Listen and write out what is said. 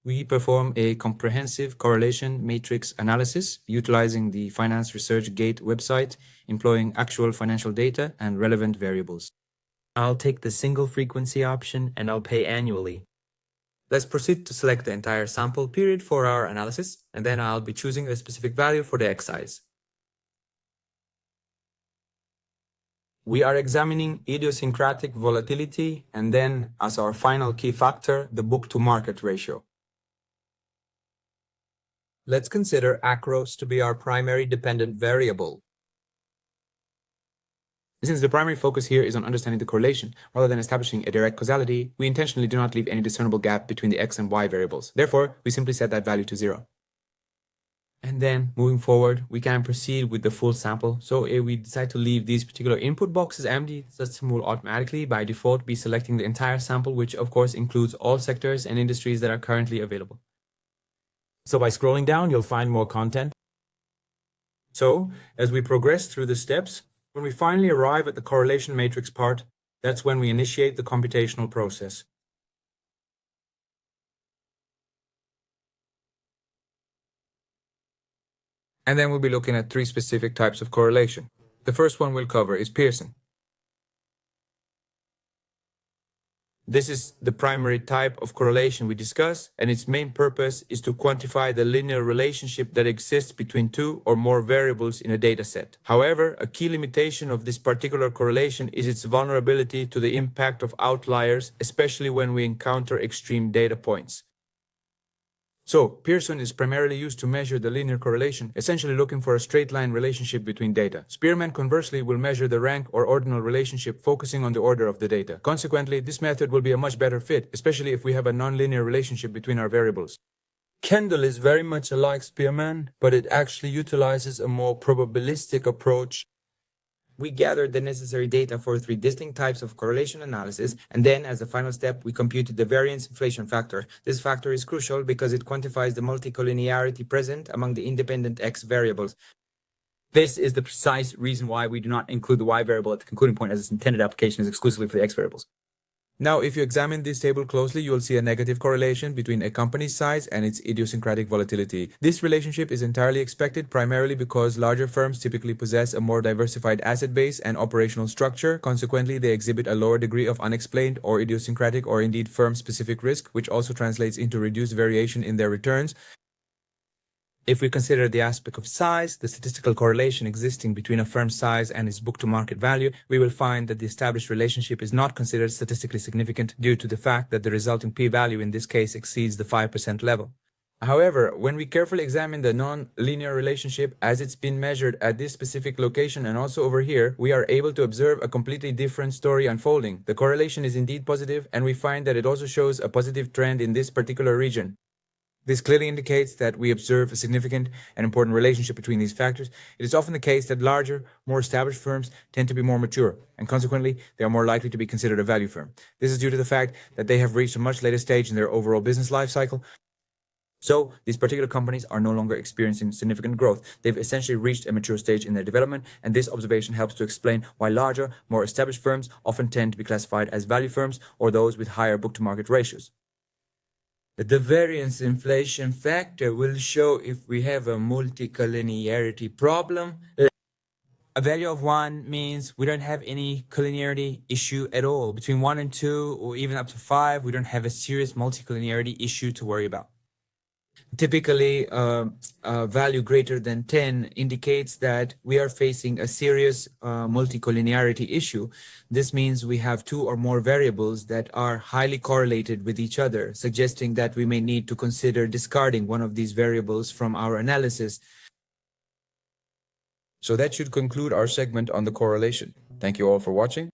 We perform a comprehensive correlation matrix analysis utilizing the Finance Research Gate website, employing actual financial data and relevant variables. I'll take the single frequency option and I'll pay annually. Let's proceed to select the entire sample period for our analysis, and then I'll be choosing a specific value for the excise. We are examining idiosyncratic volatility and then, as our final key factor, the book-to-market ratio. Let's consider acros to be our primary dependent variable. Since the primary focus here is on understanding the correlation, rather than establishing a direct causality, we intentionally do not leave any discernible gap between the x and y variables. Therefore, we simply set that value to 0. And then, moving forward, we can proceed with the full sample. So if we decide to leave these particular input boxes empty, the system will automatically, by default, be selecting the entire sample, which of course includes all sectors and industries that are currently available. So by scrolling down, you'll find more content. So, as we progress through the steps, when we finally arrive at the correlation matrix part, that's when we initiate the computational process. And then we'll be looking at 3 specific types of correlation. The first one we'll cover is Pearson. This is the primary type of correlation we discuss, and its main purpose is to quantify the linear relationship that exists between 2 or more variables in a dataset. However, a key limitation of this particular correlation is its vulnerability to the impact of outliers, especially when we encounter extreme data points. So, Pearson is primarily used to measure the linear correlation, essentially looking for a straight line relationship between data. Spearman, conversely, will measure the rank or ordinal relationship, focusing on the order of the data. Consequently, this method will be a much better fit, especially if we have a nonlinear relationship between our variables. Kendall is very much like Spearman, but it actually utilizes a more probabilistic approach. We gathered the necessary data for 3 distinct types of correlation analysis, and then, as a final step, we computed the variance inflation factor. This factor is crucial because it quantifies the multicollinearity present among the independent x variables. This is the precise reason why we do not include the y variable at the concluding point, as its intended application is exclusively for the x variables. Now, if you examine this table closely, you will see a negative correlation between a company's size and its idiosyncratic volatility. This relationship is entirely expected, primarily because larger firms typically possess a more diversified asset base and operational structure. Consequently, they exhibit a lower degree of unexplained or idiosyncratic or indeed firm-specific risk, which also translates into reduced variation in their returns. If we consider the aspect of size, the statistical correlation existing between a firm's size and its book-to-market value, we will find that the established relationship is not considered statistically significant due to the fact that the resulting p-value in this case exceeds the 5% level. However, when we carefully examine the non-linear relationship as it's been measured at this specific location and also over here, we are able to observe a completely different story unfolding. The correlation is indeed positive, and we find that it also shows a positive trend in this particular region. This clearly indicates that we observe a significant and important relationship between these factors. It is often the case that larger, more established firms tend to be more mature, and consequently, they are more likely to be considered a value firm. This is due to the fact that they have reached a much later stage in their overall business life cycle. So, these particular companies are no longer experiencing significant growth. They've essentially reached a mature stage in their development, and this observation helps to explain why larger, more established firms often tend to be classified as value firms or those with higher book-to-market ratios. The variance inflation factor will show if we have a multicollinearity problem. A value of 1 means we don't have any collinearity issue at all. Between 1 and 2, or even up to 5, we don't have a serious multicollinearity issue to worry about. Typically, a value greater than 10 indicates that we are facing a serious multicollinearity issue. This means we have 2 or more variables that are highly correlated with each other, suggesting that we may need to consider discarding one of these variables from our analysis. So that should conclude our segment on the correlation. Thank you all for watching.